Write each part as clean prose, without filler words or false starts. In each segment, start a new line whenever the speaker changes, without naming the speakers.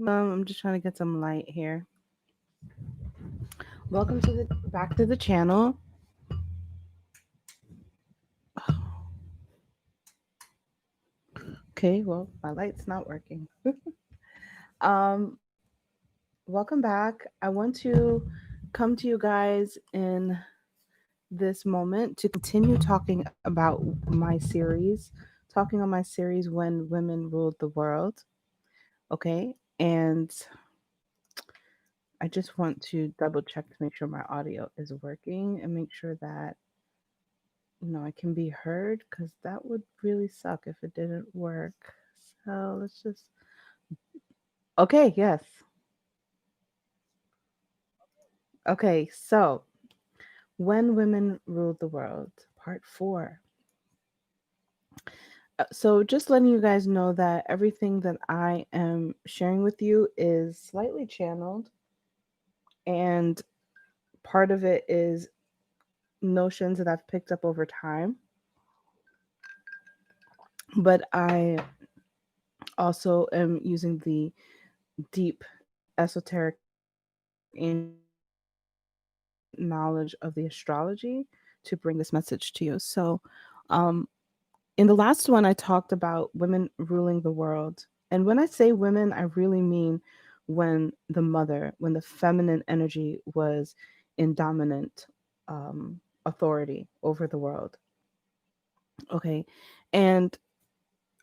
I'm just trying to get some light here. Welcome to the back to the channel. Okay, well, my light's not working. um, Welcome back. I want to come to you guys in this moment to continue talking about my series, talking on my series When Women Ruled the World. Okay, and I just want to double check to make sure my audio is working and make sure that I can be heard because that would really suck if it didn't work. So let's just. Okay, yes. Okay, so When Women Ruled the World, part 4. So just letting you guys know that everything that I am sharing with you is slightly channeled, and part of it is notions that I've picked up over time. But I also am using the deep esoteric ancient knowledge of the astrology to bring this message to you. So, um, in the last one, I talked about women ruling the world. And when I say women, I really mean when the feminine energy was in dominant authority over the world. Okay. And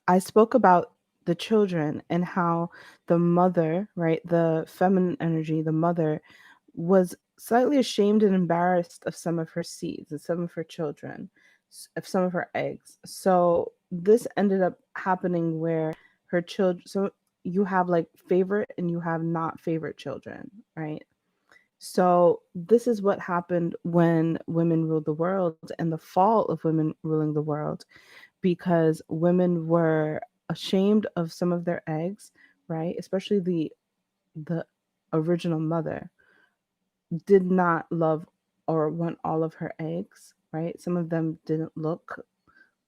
I spoke about the children and how the mother, right, the feminine energy, the mother, was slightly ashamed and embarrassed of some of her seeds and some of her children, of some of her eggs. So this ended up happening where her children, so you have like favorite and you have not favorite children, right? So this is what happened when women ruled the world and the fall of women ruling the world, because women were ashamed of some of their eggs, right? Especially the original mother did not love or want all of her eggs, right? Some of them didn't look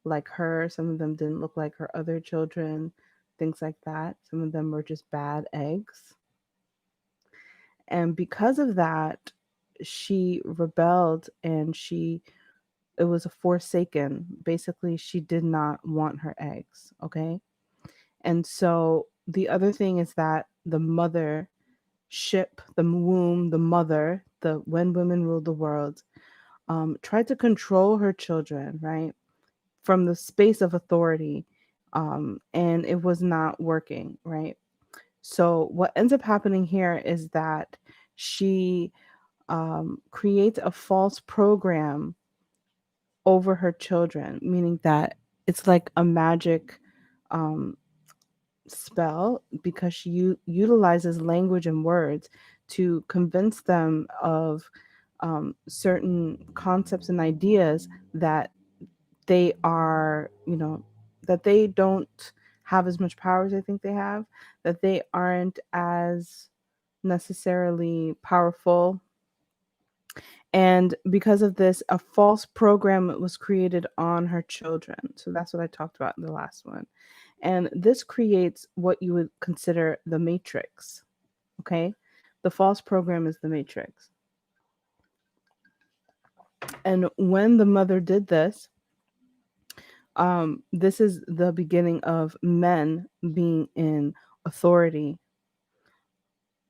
like her, some of them didn't look like her other children, things like that. Some of them were just bad eggs. And because of that, she rebelled and it was a forsaken. Basically, she did not want her eggs, okay? And so the other thing is that the mother ship, the womb, the mother, the when women ruled the world, tried to control her children, right, from the space of authority, and it was not working, right? So what ends up happening here is that she creates a false program over her children, meaning that it's like a magic um, spell, because she utilizes language and words to convince them of certain concepts and ideas that they are, that they don't have as much power as they think they have, that they aren't as necessarily powerful. And because of this, a false program was created on her children. So that's what I talked about in the last one. And this creates what you would consider the matrix. Okay. The false program is the matrix. And when the mother did this, this is the beginning of men being in authority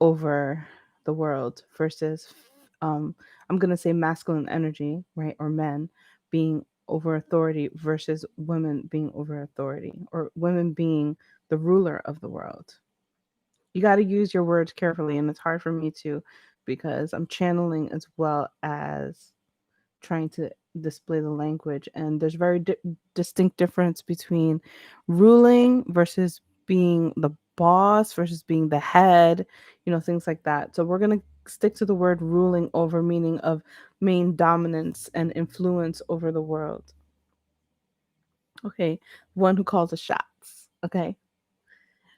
over the world versus, um, I'm going to say masculine energy, right? Or men being over authority versus women being over authority, or women being the ruler of the world. You got to use your words carefully, and it's hard for me to, because I'm channeling as well as trying to display the language, and there's very distinct difference between ruling versus being the boss versus being the head, things like that. So we're going to stick to the word ruling over, meaning of main dominance and influence over the world. Okay, one who calls the shots. Okay,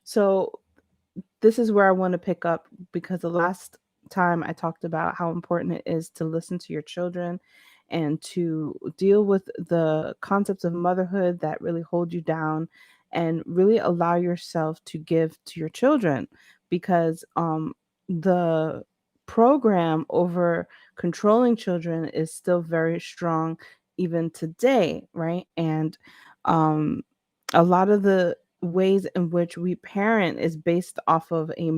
so this is where I want to pick up, because the last time I talked about how important it is to listen to your children and to deal with the concepts of motherhood that really hold you down, and really allow yourself to give to your children. because the program over controlling children is still very strong even today, right? And um, a lot of the ways in which we parent is based off of a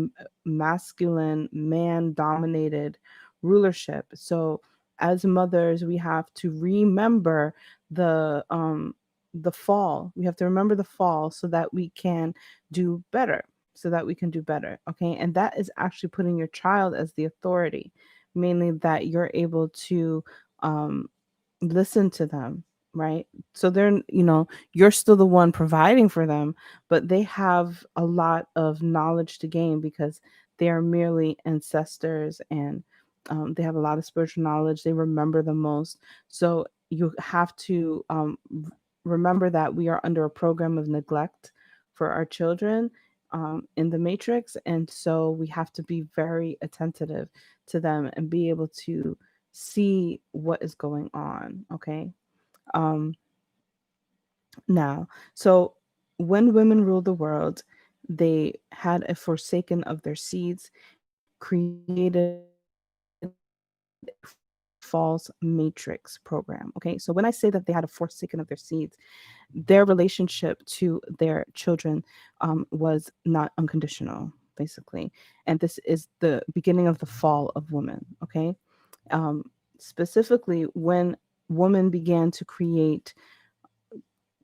masculine, man dominated rulership. So, as mothers, we have to remember the fall. We have to remember the fall so that we can do better. So that we can do better. Okay. And that is actually putting your child as the authority, mainly that you're able to um, listen to them, right? So they're, you're still the one providing for them, but they have a lot of knowledge to gain because they are merely ancestors, and they have a lot of spiritual knowledge. They remember the most. So you have to remember that we are under a program of neglect for our children in the matrix. And so we have to be very attentive to them and be able to see what is going on. Okay. Um, Now, so when women ruled the world, they had a forsaken of their seeds, created a false matrix program. Okay. So when I say that they had a forsaken of their seeds, their relationship to their children was not unconditional, basically. And this is the beginning of the fall of woman. Okay. Specifically, when woman began to create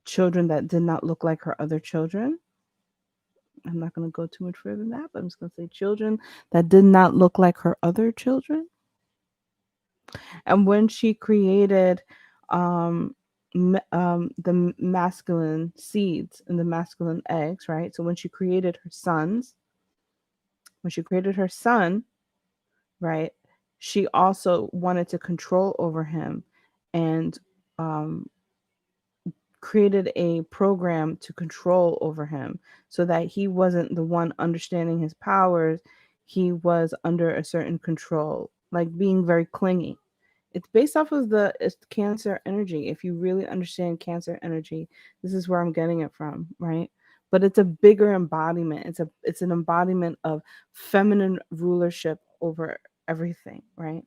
children that did not look like her other children. I'm not going to go too much further than that, but I'm just going to say children that did not look like her other children. And when she created um, the masculine seeds and the masculine eggs, right? So when she created her sons, when she created her son, right, she also wanted to control over him and um, created a program to control over him so that he wasn't the one understanding his powers. He was under a certain control, like being very clingy. It's based off of it's Cancer energy. If you really understand Cancer energy, this is where I'm getting it from, right? But it's a bigger embodiment. It's an embodiment of feminine rulership over everything, right?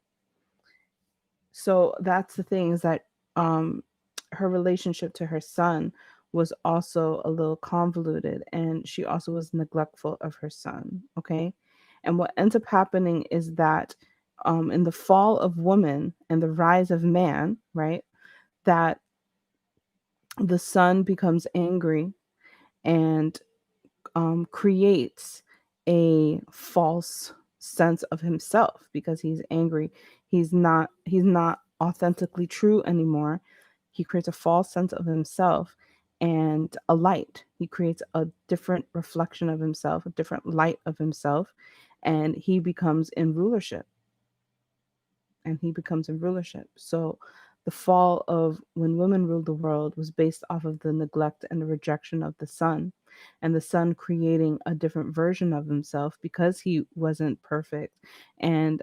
So that's the thing, is that um her relationship to her son was also a little convoluted, and she also was neglectful of her son. Okay. And what ends up happening is that in the fall of woman and the rise of man, right, that the son becomes angry and creates a false sense of himself because he's angry. He's not authentically true anymore. He creates a false sense of himself and a light. He creates a different reflection of himself, a different light of himself, and he becomes in rulership. So the fall of when women ruled the world was based off of the neglect and the rejection of the son, and the son creating a different version of himself because he wasn't perfect, and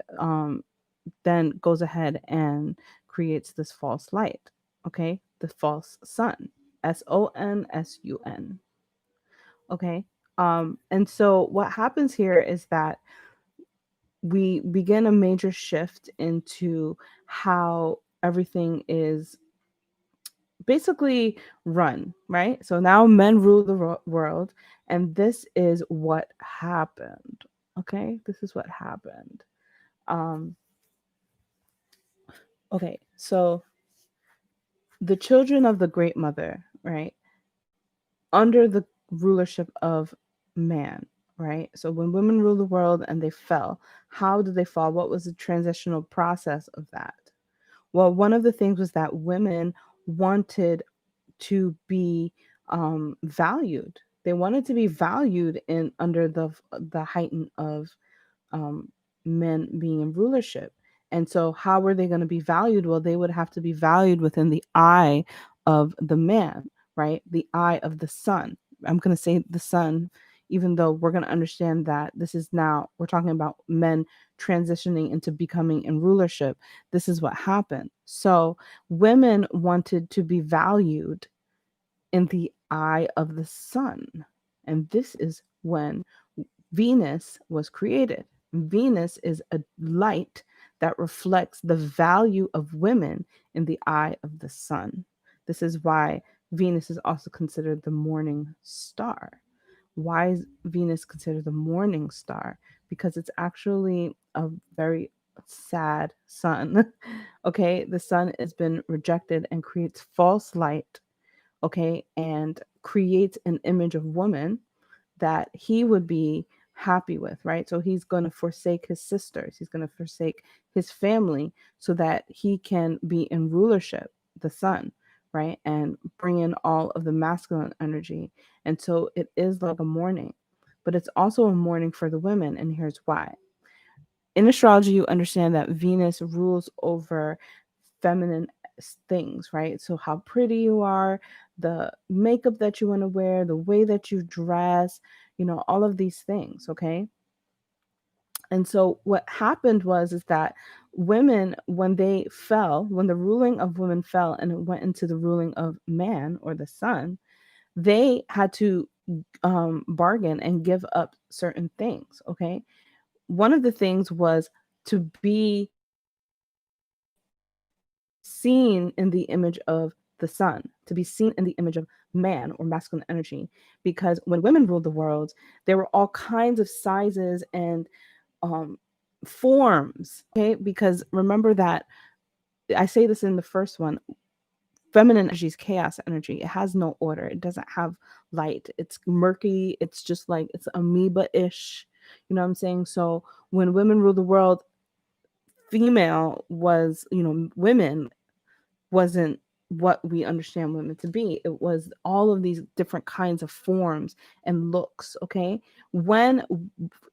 then goes ahead and creates this false light. Okay, the false sun, SONSUN. Okay. And so what happens here is that we begin a major shift into how everything is basically run, right? So now men rule the world, and this is what happened. Okay, this is what happened. Um, okay, so the children of the Great Mother, right, under the rulership of man, right? So when women ruled the world and they fell, how did they fall? What was the transitional process of that? Well, one of the things was that women wanted to be valued. They wanted to be valued in under the heighten of um, men being in rulership. And so, how were they going to be valued? Well, they would have to be valued within the eye of the man, right? The eye of the sun. I'm going to say the sun, even though we're going to understand that this is now, we're talking about men transitioning into becoming in rulership. This is what happened. So, women wanted to be valued in the eye of the sun. And this is when Venus was created. Venus is a light that reflects the value of women in the eye of the sun. This is why Venus is also considered the morning star. Why is Venus considered the morning star? Because it's actually a very sad sun. Okay, the sun has been rejected and creates false light, okay, and creates an image of woman that he would be happy with, right? So he's going to forsake his sisters, he's going to forsake his family so that he can be in rulership, the sun, right? And bring in all of the masculine energy. And so it is like a mourning, but it's also a mourning for the women. And here's why. In astrology, you understand that Venus rules over feminine things, right? So how pretty you are, the makeup that you want to wear, the way that you dress, all of these things, okay? And so what happened was is that women, when they fell, when the ruling of women fell and it went into the ruling of man or the sun, they had to bargain and give up certain things, okay? One of the things was to be seen in the image of the sun, to be seen in the image of man or masculine energy. Because when women ruled the world, there were all kinds of sizes and um, forms. Okay, because remember that I say this in the first one. Feminine energy is chaos energy. It has no order. It doesn't have light. It's murky. It's just like it's amoeba-ish. You know what I'm saying? So when women ruled the world, female was, women wasn't what we understand women to be. It was all of these different kinds of forms and looks, okay? When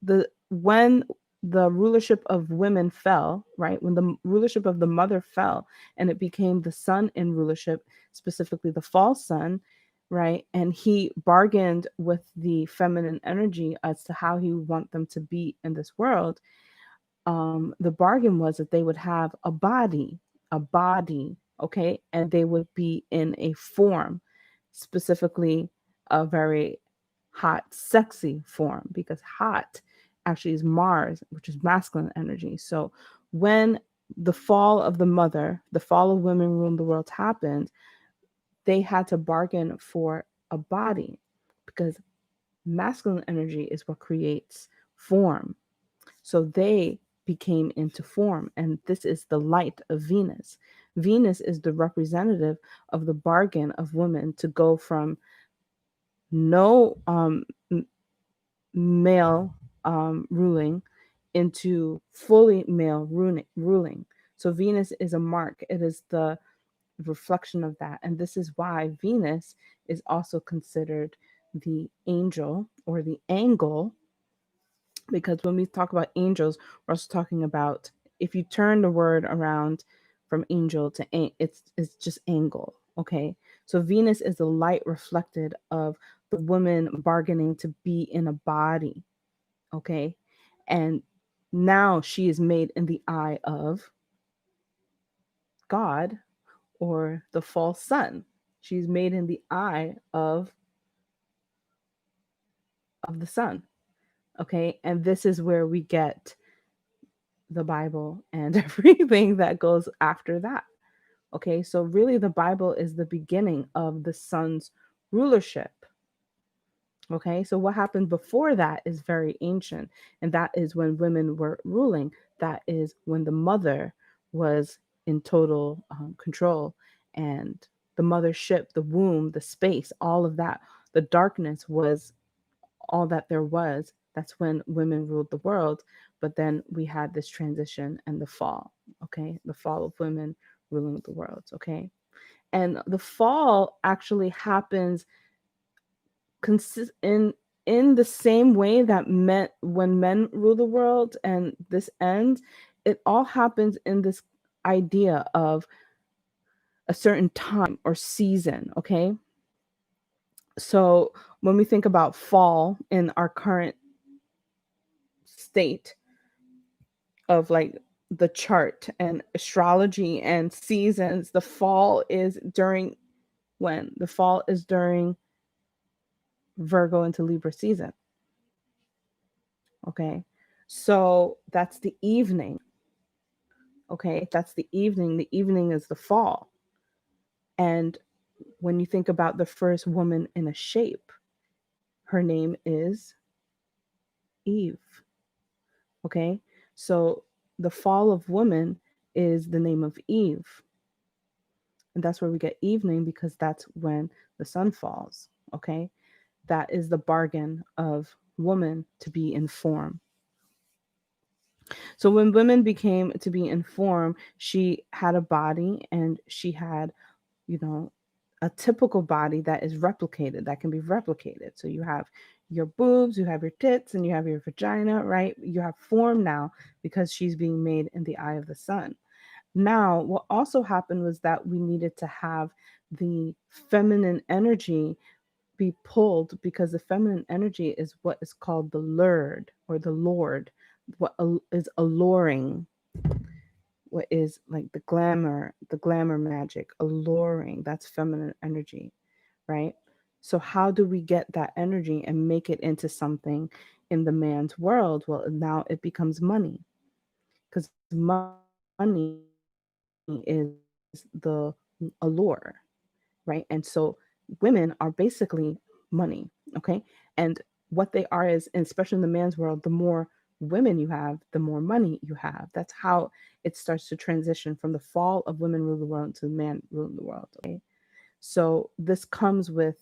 the rulership of women fell, right? When the rulership of the mother fell and it became the sun in rulership, specifically the false sun, right? And he bargained with the feminine energy as to how he would want them to be in this world. The bargain was that they would have a body, okay, and they would be in a form, specifically a very hot, sexy form, because hot actually is Mars, which is masculine energy. So when the fall of the mother, the fall of women ruling the world happened, they had to bargain for a body because masculine energy is what creates form. So they became into form, and this is the light of Venus. Venus is the representative of the bargain of women to go from no male ruling into fully male ruling. So Venus is a mark, it is the reflection of that. And this is why Venus is also considered the angel or the angle, because when we talk about angels, we're also talking about, if you turn the word around from angel to it's just angle, okay? So Venus is the light reflected of the woman bargaining to be in a body, okay? And now she is made in the eye of God or the false sun. She's made in the eye of the sun, okay? And this is where we get the Bible and everything that goes after that. Okay, so really the Bible is the beginning of the sun's rulership. Okay, so what happened before that is very ancient, and that is when women were ruling. That is when the mother was in total control, and the mothership, the womb, the space, all of that, the darkness was all that there was. That's when women ruled the world. But then we had this transition and the fall, okay? The fall of women ruling the world, okay? And the fall actually happens in the same way that when men rule the world and this ends, it all happens in this idea of a certain time or season, okay? So when we think about fall in our current state of like the chart and astrology and seasons, the fall is during when? The fall is during Virgo into Libra season. Okay. So that's the evening. Okay. That's the evening. The evening is the fall. And when you think about the first woman in a shape, her name is Eve. Okay. So the fall of woman is the name of Eve. And that's where we get evening because that's when the sun falls. Okay. That is the bargain of woman to be in form. So when women became to be in form, she had a body and she had, you know, a typical body that is replicated, that can be replicated. So you have your boobs, you have your tits, and you have your vagina, right? You have form now because she's being made in the eye of the sun. Now, what also happened was that we needed to have the feminine energy be pulled because the feminine energy is what is called the lured or the lord, what is alluring, what is like the glamour magic, alluring. That's feminine energy, right? So, how do we get that energy and make it into something in the man's world? Well, now it becomes money because money is the allure, right? And so women are basically money, okay? And what they are is, and especially in the man's world, the more women you have, the more money you have. That's how it starts to transition from the fall of women rule the world to man ruling the world, okay? So this comes with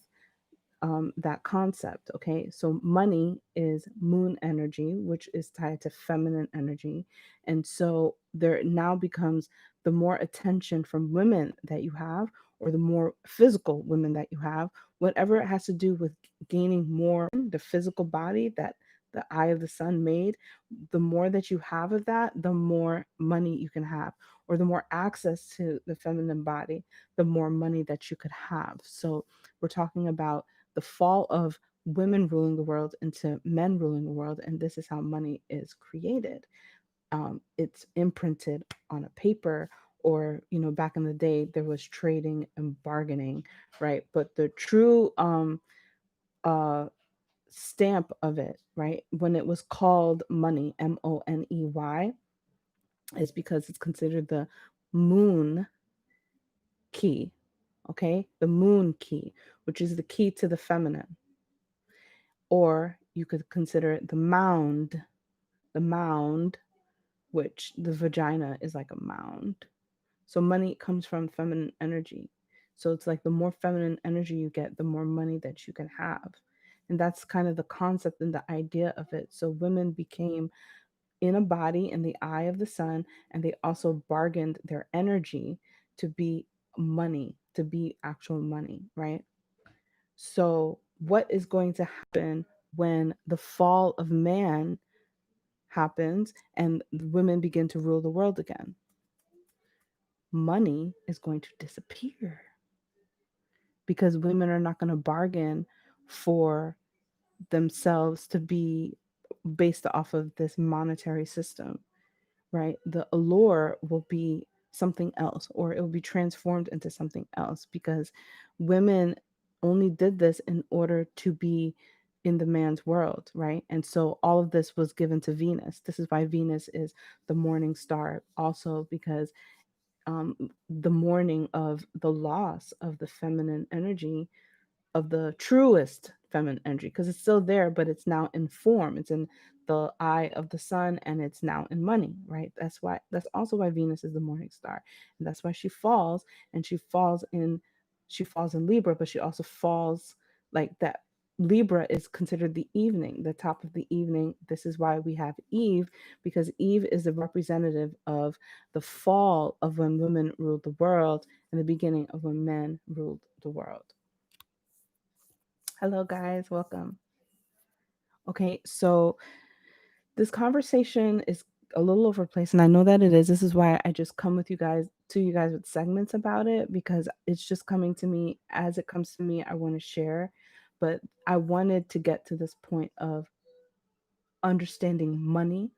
that concept. Okay, so money is moon energy, which is tied to feminine energy, and so there now becomes the more attention from women that you have, or the more physical women that you have, whatever it has to do with gaining more the physical body that the eye of the sun made, the more that you have of that, the more money you can have, or the more access to the feminine body, the more money that you could have. So we're talking about the fall of women ruling the world into men ruling the world, and this is how money is created. It's imprinted on a paper, or back in the day there was trading and bargaining, right? But the true uh, stamp of it, right, when it was called money, money, is because it's considered the moon key. Okay, the moon key, which is the key to the feminine. Or you could consider it the mound, which the vagina is like a mound. So money comes from feminine energy. So it's like the more feminine energy you get, the more money that you can have. And that's kind of the concept and the idea of it. So women became in a body in the eye of the sun, and they also bargained their energy to be money, to be actual money, right? So, what is going to happen when the fall of man happens and women begin to rule the world again? Money is going to disappear because women are not going to bargain for themselves to be based off of this monetary system, right? The allure will be something else, or it will be transformed into something else, because women only did this in order to be in the man's world, right? And so all of this was given to Venus. This is why Venus is the morning star, also because the mourning of the loss of the feminine energy, of the truest feminine energy, because it's still there, but it's now in form. It's in the eye of the sun, and it's now in money, right? That's also why Venus is the morning star. And that's why she falls, and she falls in Libra, but she also falls like that. Libra is considered the evening, the top of the evening. This is why we have Eve, because Eve is the representative of the fall of when women ruled the world and the beginning of when men ruled the world. Hello, guys. Welcome. Okay, so this conversation is a little over place, and I know that it is. This is why I just come to you guys with segments about it, because it's just coming to me as it comes to me. I want to share, but I wanted to get to this point of understanding money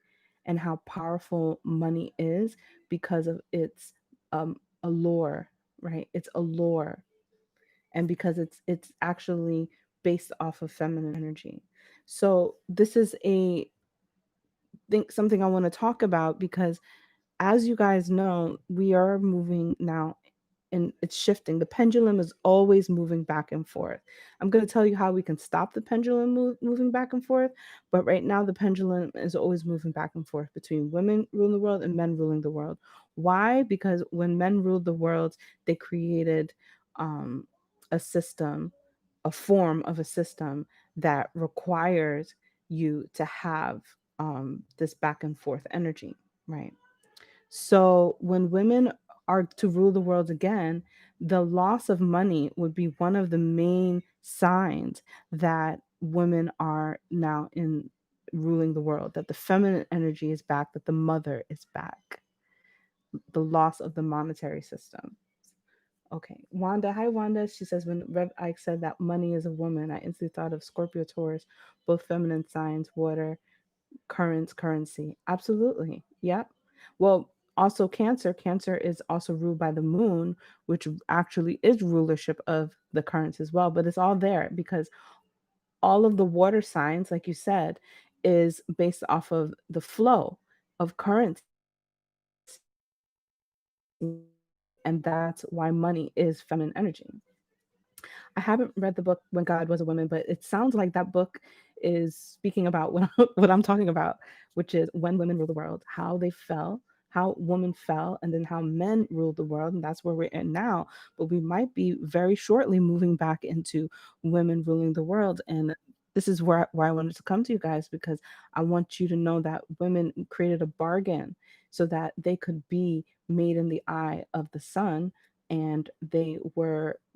and how powerful money is because of its allure, right? It's allure, and because it's actually based off of feminine energy. So this is a think something I want to talk about, because as you guys know, we are moving now and it's shifting. The pendulum is always moving back and forth. I'm going to tell you how we can stop the pendulum moving back and forth, but right now the pendulum is always moving back and forth between women ruling the world and men ruling the world. Why? Because when men ruled the world, they created um, a system, a form of a system that requires you to have this back and forth energy, right? So when women are to rule the world again, the loss of money would be one of the main signs that women are now in ruling the world, that the feminine energy is back, that the mother is back, the loss of the monetary system. Okay, Wanda. Hi, Wanda. She says, when Rev Ike said that money is a woman, I instantly thought of Scorpio, Taurus, both feminine signs, water, currents, currency. Absolutely. Yep. Well, also Cancer. Cancer is also ruled by the moon, which actually is rulership of the currents as well. But it's all there because all of the water signs, like you said, is based off of the flow of currency. And that's why money is feminine energy. I haven't read the book When God Was a Woman, but it sounds like that book is speaking about what I'm talking about, which is when women rule the world, how they fell, how women fell, and then how men ruled the world. And that's where we're at now. But we might be very shortly moving back into women ruling the world. And this is why I wanted to come to you guys, because I want you to know that women created a bargain so that they could be made in the eye of the sun, and they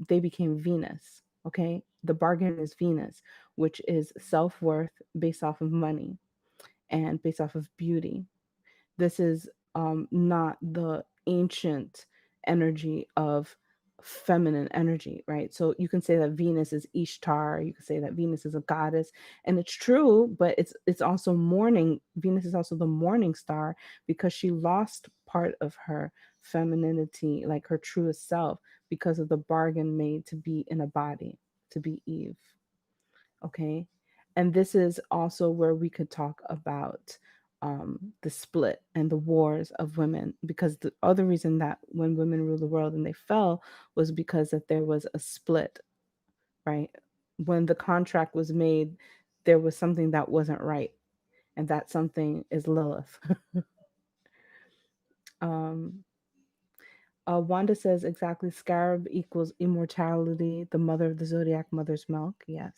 became Venus. Okay, the bargain is Venus, which is self-worth based off of money and based off of beauty. This is not the ancient energy of feminine energy, right? So you can say that Venus is Ishtar, you can say that Venus is a goddess, and it's true, but it's also mourning. Venus is also the morning star because she lost part of her femininity, like her truest self, because of the bargain made to be in a body, to be Eve. Okay. And this is also where we could talk about the split and the wars of women, because the other reason that when women ruled the world and they fell was because that there was a split, right? When the contract was made, there was something that wasn't right, and that something is Lilith. um, Wanda says exactly, scarab equals immortality, the mother of the zodiac, mother's milk. Yes.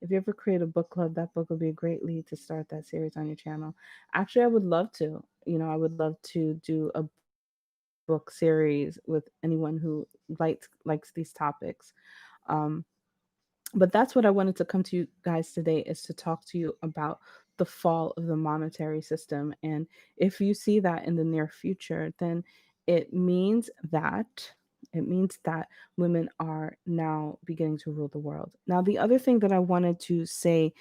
If you ever create a book club, that book would be a great lead to start that series on your channel. Actually, I would love to. I would love to do a book series with anyone who likes these topics. Um, but that's what I wanted to come to you guys today, is to talk to you about the fall of the monetary system. And if you see that in the near future, then it means that women are now beginning to rule the world. Now, the other thing that I wanted to say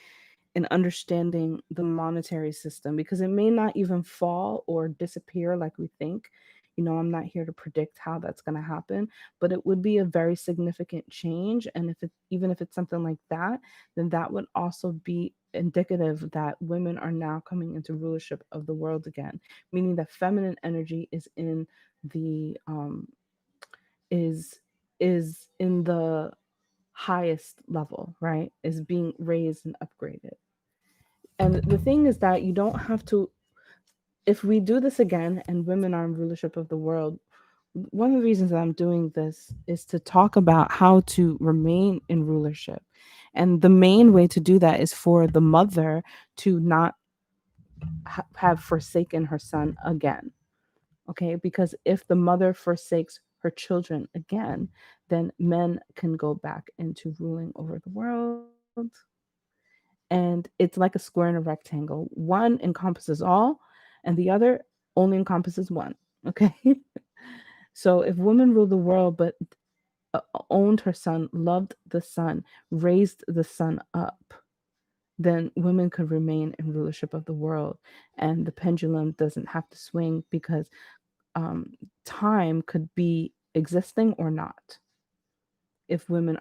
in understanding the monetary system, because it may not even fall or disappear like we think. I'm not here to predict how that's going to happen, but it would be a very significant change. And even if it's something like that, then that would also be indicative that women are now coming into rulership of the world again, meaning that feminine energy the um is is in the highest level, right? Is being raised and upgraded. And the thing is that you don't have to, if we do this again and women are in rulership of the world, one of the reasons that I'm doing this is to talk about how to remain in rulership. And the main way to do that is for the mother to not have forsaken her son again. Okay, because if the mother forsakes her children again, then men can go back into ruling over the world. And it's like a square and a rectangle. One encompasses all, and the other only encompasses one. Okay. So if women rule the world, but owned her son, loved the son, raised the son up, then women could remain in rulership of the world, and the pendulum doesn't have to swing, because um, time could be existing or not if women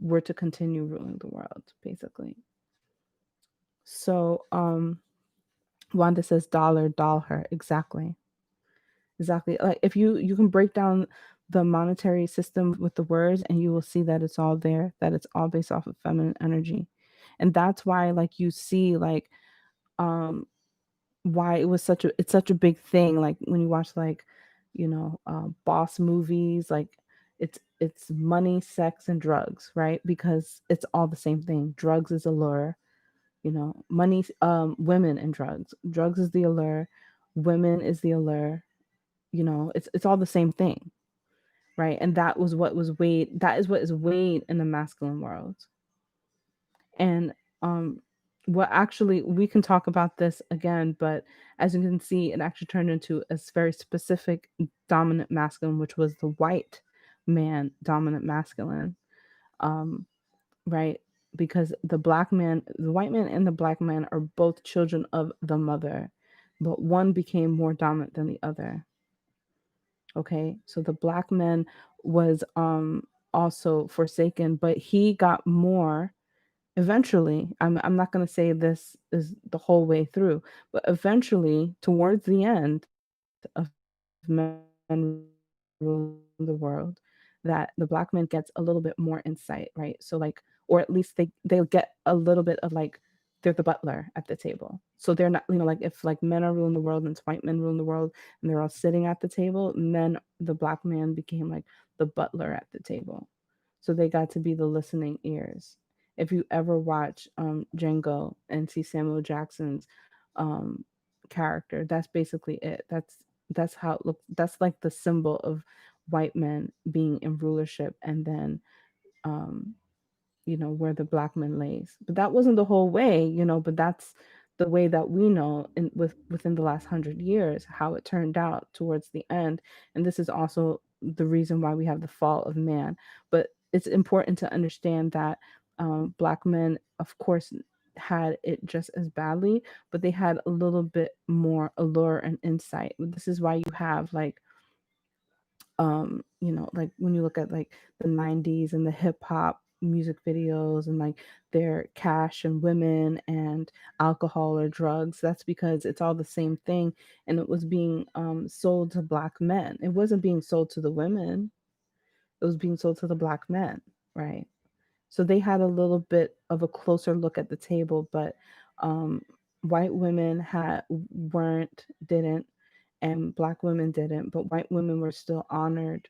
were to continue ruling the world, basically. So Wanda says dollar, doll her. Exactly. Exactly. Like if you can break down the monetary system with the words and you will see that it's all there, that it's all based off of feminine energy. And that's why like you see like um why it was such a it's such a big thing like when you watch like boss movies like it's money, sex and drugs, right? Because it's all the same thing. Drugs is a lure, money, women and drugs. Drugs is the allure, women is the allure. It's all the same thing, right? And that is what is weighed in the masculine world. And what actually we can talk about this again, but as you can see, it actually turned into a very specific dominant masculine, which was the white man dominant masculine. Um, right? Because the white man and the black man are both children of the mother, but one became more dominant than the other. Okay, so the black man was also forsaken, but he got more eventually. I'm not going to say this is the whole way through, but eventually towards the end of men ruling the world, that the black man gets a little bit more insight, right? So like, or at least they'll get a little bit of like, they're the butler at the table. So they're not, like if like men are ruling the world and it's white men ruling the world and they're all sitting at the table, the black man became like the butler at the table. So they got to be the listening ears. If you ever watch Django and see Samuel Jackson's um, character, that's basically it. That's how it looks. That's like the symbol of white men being in rulership, and then um, where the black man lays. But that wasn't the whole way, but that's the way that we know within the last 100 years how it turned out towards the end. And this is also the reason why we have the fall of man. But it's important to understand that black men, of course, had it just as badly, but they had a little bit more allure and insight. This is why you have like like when you look at like the 90s and the hip hop music videos and like their cash and women and alcohol or drugs, that's because it's all the same thing, and it was being sold to black men. It wasn't being sold to the women, it was being sold to the black men, right? So they had a little bit of a closer look at the table, but um, white women had weren't didn't, and black women didn't, but white women were still honored,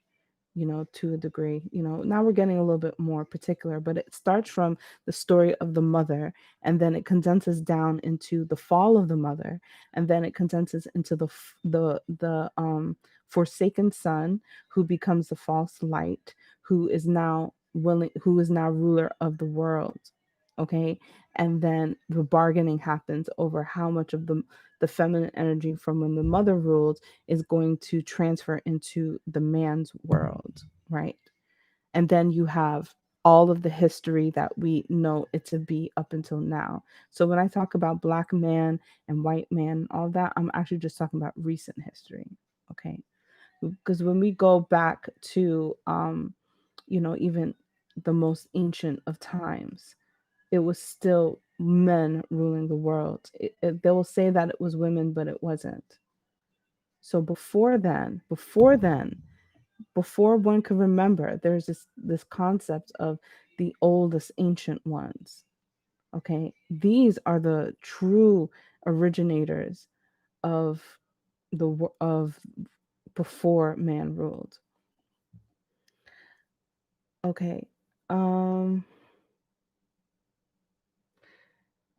to a degree. Now we're getting a little bit more particular, but it starts from the story of the mother, and then it condenses down into the fall of the mother, and then it condenses into the forsaken son who becomes the false light, who is now ruler of the world. Okay, and then the bargaining happens over how much of the feminine energy from when the mother ruled is going to transfer into the man's world, right? And then you have all of the history that we know it to be up until now. So when I talk about black man and white man, all that, I'm actually just talking about recent history, okay? Because when we go back to, even the most ancient of times, it was still men ruling the world. They will say that it was women, but it wasn't. So before one could remember, there's this concept of the oldest ancient ones. Okay, these are the true originators of of before man ruled. Okay, um,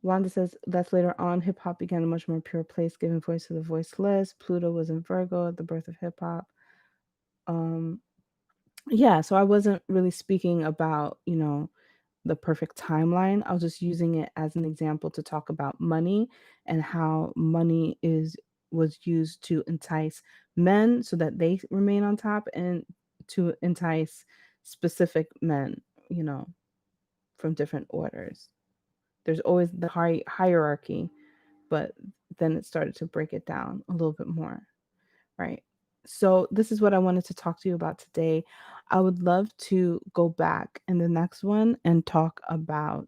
Wanda says that's later on hip hop began a much more pure place, giving voice to the voiceless. Pluto was in Virgo at the birth of hip hop. Um, yeah, so I wasn't really speaking about, the perfect timeline. I was just using it as an example to talk about money and how money is was used to entice men so that they remain on top, and to entice specific men, you know, from different orders. There's always the hierarchy, but then it started to break it down a little bit more, right? So, this is what I wanted to talk to you about today. I would love to go back in the next one and talk about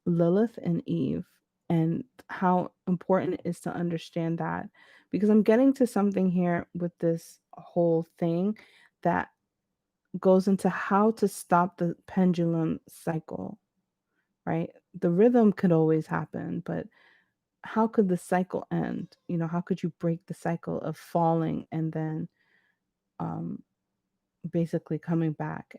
Lilith and Eve and how important it is to understand that, because I'm getting to something here with this whole thing that goes into how to stop the pendulum cycle, right? The rhythm could always happen, but how could the cycle end? How could you break the cycle of falling and then um, basically coming back?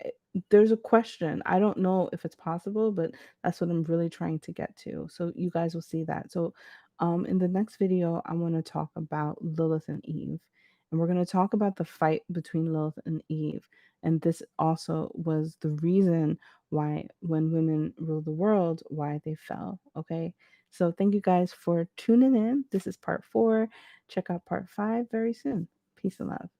There's a question. I don't know if it's possible, but that's what I'm really trying to get to. So you guys will see that. So in the next video, I want to talk about Lilith and Eve. And we're going to talk about the fight between Lilith and Eve. And this also was the reason why, when women ruled the world, why they fell. Okay. So thank you guys for tuning in. This is part 4. Check out part 5 very soon. Peace and love.